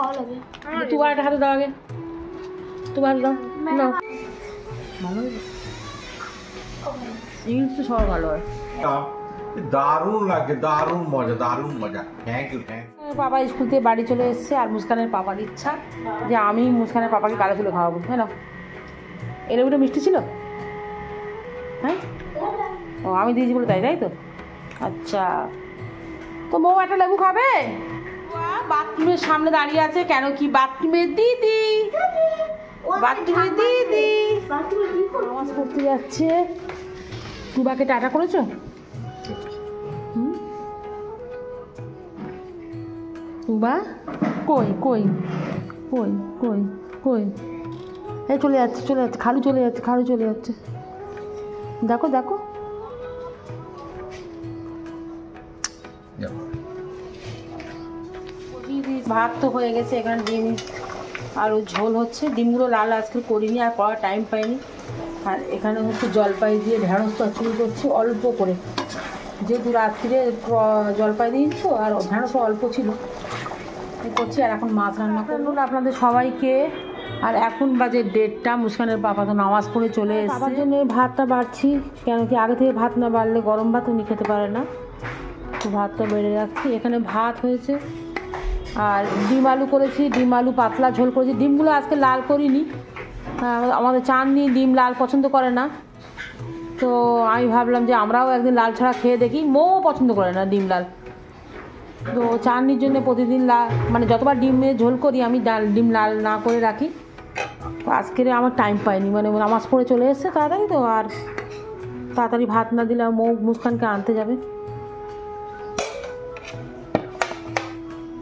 ভালো লাগে। তোমার একটা হাতে দাও আগে, তোমার দাও নাও। ভালো ইংলিশ তো সব ভালো হয়। দারুণ লাগে, দারুণ মজা, দারুণ মজা। Thank you, thank you. বাবা স্কুল থেকে বাড়ি চলে এসছে, আর মুস্কানের পাপার ইচ্ছা যে আমি মুস্কানের পাপাকে গালে তুলে খাওয়াবো। হ্যাঁ না, এই লেবুটা মিষ্টি ছিল? হ্যাঁ, ও আমি দিয়েছি বলে তাই, তাই তো। আচ্ছা, তো মৌ একটা লেবু খাবে? বাথরুমের সামনে দাঁড়িয়ে আছে কেন? কি বাথরুমের দিদি, বাথরুমের দিদি নামাজ পড়তে যাচ্ছে। টুবাকে টাটা করেছো? টুবা কই কই কই কই কই? এই চলে যাচ্ছে, চলে যাচ্ছে, খালু চলে যাচ্ছে, খালু চলে যাচ্ছে। দেখো দেখো, ভাত তো হয়ে গেছে, এখানে ডিম আর ঝোল হচ্ছে। ডিমগুলো লাল আজকে করিনি, আর করার টাইম পাইনি। আর এখানে হচ্ছে জলপাই দিয়ে ঢেঁড়স চচ্চড়ি করছি অল্প করে, যেহেতু রাত্রিরে জলপাই দিয়েছি তো, আর ঢেঁড়সও অল্প ছিল করছি। আর এখন মাছ রান্না করবো আপনাদের সবাইকে। আর এখন বাজে 1:30, মুস্কানের বাবা তো নামাজ পড়ে চলে এসেছে। বাবার জন্য ভাতটা বাড়ছি, কেন কি আগে থেকে ভাত না বাড়লে গরম ভাত উনি খেতে পারে না, তো ভাতটা বেড়ে রাখছি। এখানে ভাত হয়েছে, আর ডিম আলু করেছি, ডিম আলু পাতলা ঝোল করেছি। ডিমগুলো আজকে লাল করিনি, আমাদের চাননি ডিম লাল পছন্দ করে না, তো আমি ভাবলাম যে আমরাও একদিন লাল ছাড়া খেয়ে দেখি। মৌ পছন্দ করে না ডিম লাল, তো চাটনির জন্য প্রতিদিন মানে যতবার ডিমের ঝোল করি আমি ডিম লাল না করে রাখি। তো আজকের আমার টাইম পাইনি, মানে নামাজ পড়ে চলে এসছে তাড়াতাড়ি, তো আর তাড়াতাড়ি ভাত না দিলে মৌ মুস্কানকে আনতে যাবে।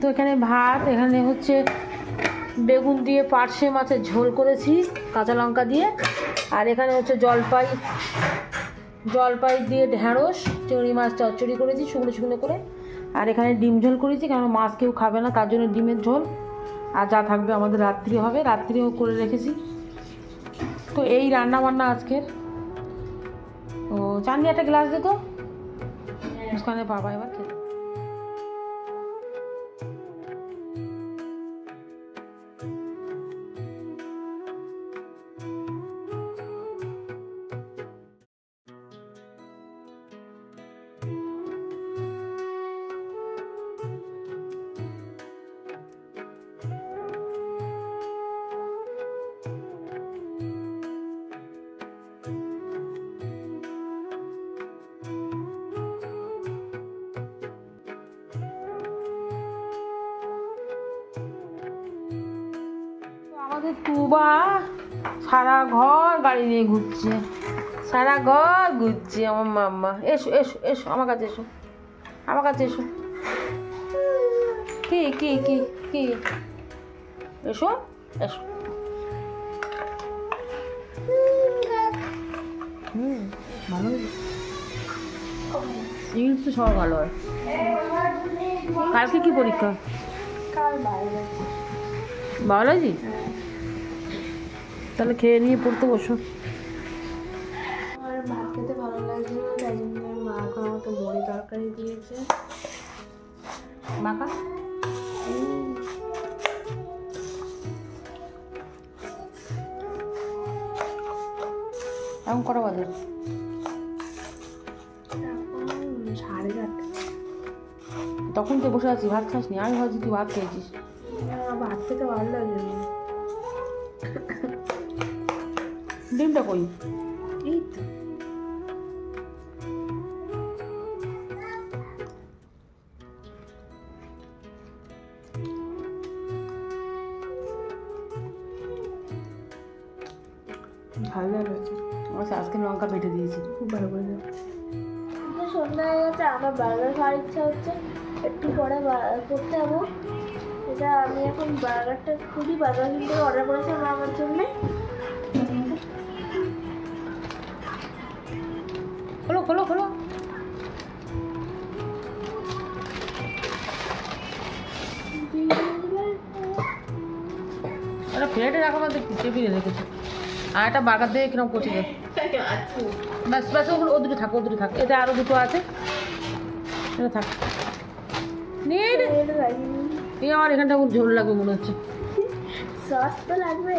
তো এখানে ভাত, এখানে হচ্ছে বেগুন দিয়ে পার্শে মাছের ঝোল করেছি কাঁচা লঙ্কা দিয়ে, আর এখানে হচ্ছে জলপাই দিয়ে ঢেঁড়স চিংড়ি মাছ চচ্চড়ি করেছি শুকনো শুকনো করে। আর এখানে ডিম ঝোল করেছি, কারণ মাছ কেউ খাবে না, তার জন্য ডিমের ঝোল। আর যা থাকবে আমাদের রাত্রি হবে, রাত্রিও করে রেখেছি। তো এই রান্না বান্না আজকের। তো চাননি একটা গ্লাস দে তো, মুস্কানের বাবা এবার খেতে। আমাদের টুবা সারা ঘর গাড়ি নিয়ে ঘুরছে, সারা ঘর ঘুরছে। আমার মাম্মা, এসো এসো এসো আমার কাছে, এসো আমার কাছে এসো। কি কি কি কি এসো এসো। ভালো, ইংলিশ তো সব ভালো হয়। কালকে কি পরীক্ষা? বায়োলজি? তাহলে খেয়ে নিয়ে পড়তে বসো। আমার ভাত খেতে ভালো লাগছে না, তাই জন্য মা এখন আমাকে বড়ি তরকারি দিয়েছে। মাখা এখন কটা বাজে? 4:30। তখন তো বসে আছি, ভাত খাসনি? আমি ভাবছি তুই ভাত খেয়েছিস। ভাত খেতে ভালো লাগে না। ডিমটা কই? এই তো ভালো লাগছে। আচ্ছা, আজকে লঙ্কা বেটে দিয়েছি, খুব ভালো করে। সন্ধ্যা হয়ে গেছে, আমার বার্গার খাওয়ার ইচ্ছা হচ্ছে, একটু পরে করতে যাবো। এটা আমি এখন বার্গারটা খুবই বার্গার কিনতে অর্ডার করেছিলাম আমার জন্যে। খোলো খোলো খোলো। একটা প্লেটে রাখা আমাদের টেবিলে রেখেছে, আর একটা বার্গার দিয়ে কিরকম করছে দেখ। ব্যাস ব্যাস, ওগুলো ও দুটো থাক, ও দুটো থাক। এটা আরও দুটো আছে, এটা থাক। নিয়ে এই আমার এখানটা খুব ঝোল লাগবে মনে হচ্ছে। সস তো লাগবে।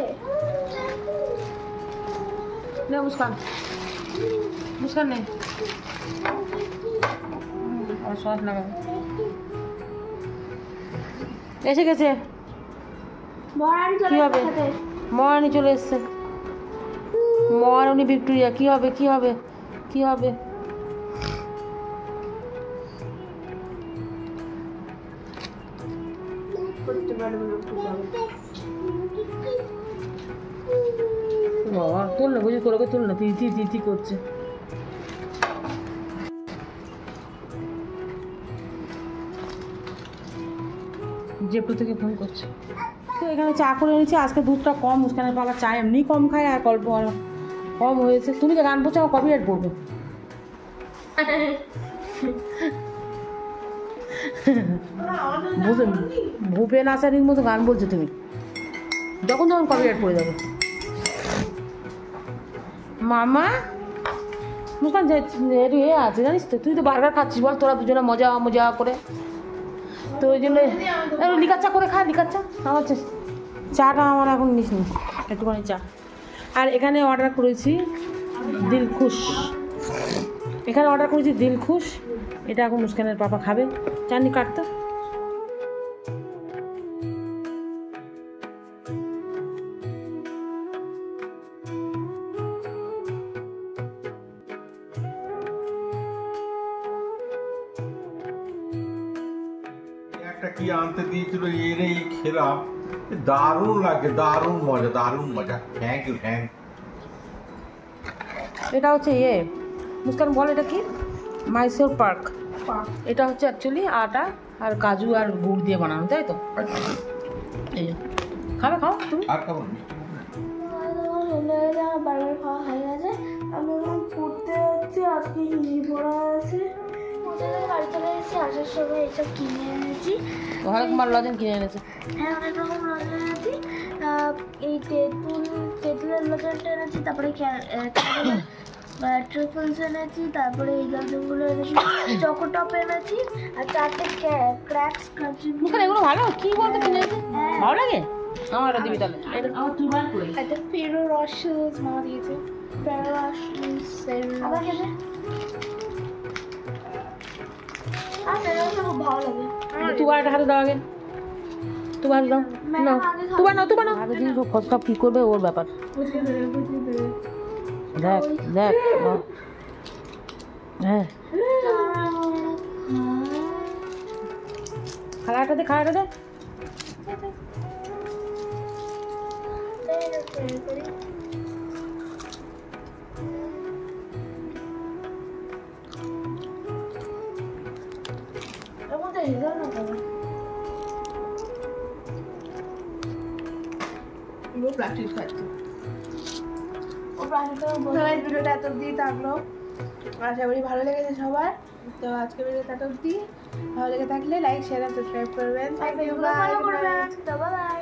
নে মুস্কান, মুস্কান নে, আর সস লাগাবে। এসে গেছে মহারানী চলে কি হবে? এসেছে। মহারানী চলে এসছে, মহারানী ভিক্টোরিয়া। কি হবে, কি হবে, কি হবে? করতে পারবে না খুব ভালো। বাবা তুল না, বুঝি করে তুল না, তিথি তিথি করছে। জেপটো থেকে ফোন করছে। তো এখানে চা করে এনেছি, আজকে দুধটা কম, মুস্কানের বাবা চা এমনি কম খায় আর গল্প কম হয়েছে। তুমি যে গান বলছো আমার কপিরাইট পড়বে। ভূপেন আচারির মতো গান বলছো তুমি, যখন তখন কপিরাইট পড়ে যাবে। মামা মুস্কান একটু এ আছে জানিস তো, তুই তো বার্গার খাচ্ছিস, বল তোরা দুজনে মজা মজা করে, তো ওই জন্য লিকার চা করে খা, লিকার চা। আমার চাটা আমার এখন নিস নি, একটুখানি চা। আর এখানে অর্ডার করেছি দিলখুশ, এখানে অর্ডার করেছি দিলখুশ। এটা এখন মুস্কানের পাপা খাবে। চাটনি কাটতো। একটা কি আনতে দিয়েছিল, এনেই খেলাম, দারুণ লাগে, দারুণ মজা, দারুণ মজা। Thank you, thank you. এটা হচ্ছে মুস্কান বল এটা কি? মাইসোর পার্ক। এটা হচ্ছে অ্যাকচুয়ালি আটা আর কাজু আর গুড় দিয়ে বানানো, তাই তো? এই যে খাবে, খাও তুমি। আর খাবো না। সন্ধ্যাবেলা বার্গার খাওয়া হয়ে গেছে। আমি এখন পড়তে যাচ্ছি, আজকে হিন্দি পড়া আছে। বাড়ি চলে এসেছি, আসার সময় এইসব কিনে এনেছি। অনেক মাল লজেন কিনে এনেছে। হ্যাঁ, অনেক রকম লজেন এনেছি। এই তেঁতুলের লজেনটা এনেছি, তারপরে ট্রিপলস এনেছি, তারপরে এই লজেনগুলো এনেছি, চকোটপ এনেছি, আর 4টে ক্র্যাক্স ক্রাঞ্চি। এগুলো ভালো, কি বলতে কিনে এনেছে? ভালো লাগে আমার, দিবি তাহলে। একটা ফেরো রস মা দিয়েছে, ফেরো রস আবার খেতে। আর ফেরো রস খুব ভালো লাগে। তুবার একটা হাতে দাও আগে, তুবার দাও। না তুবার নাও, তুবার নাও। আগে দিন খোঁজকাপ কী করবে ওর ব্যাপার। দেখ দেখ, হ্যাঁ খালাটা দে, খালাটা দে। প্লাস্টিক খাচ্ছে। সবাই ভিডিওটা এত অব্দি থাকলো, আশা করি ভালো লেগেছে সবার। তো আজকে ভিডিওটা এত অব্দি, ভালো লেগে থাকলে লাইক শেয়ার আর সাবস্ক্রাইব করবেন। Bye bye.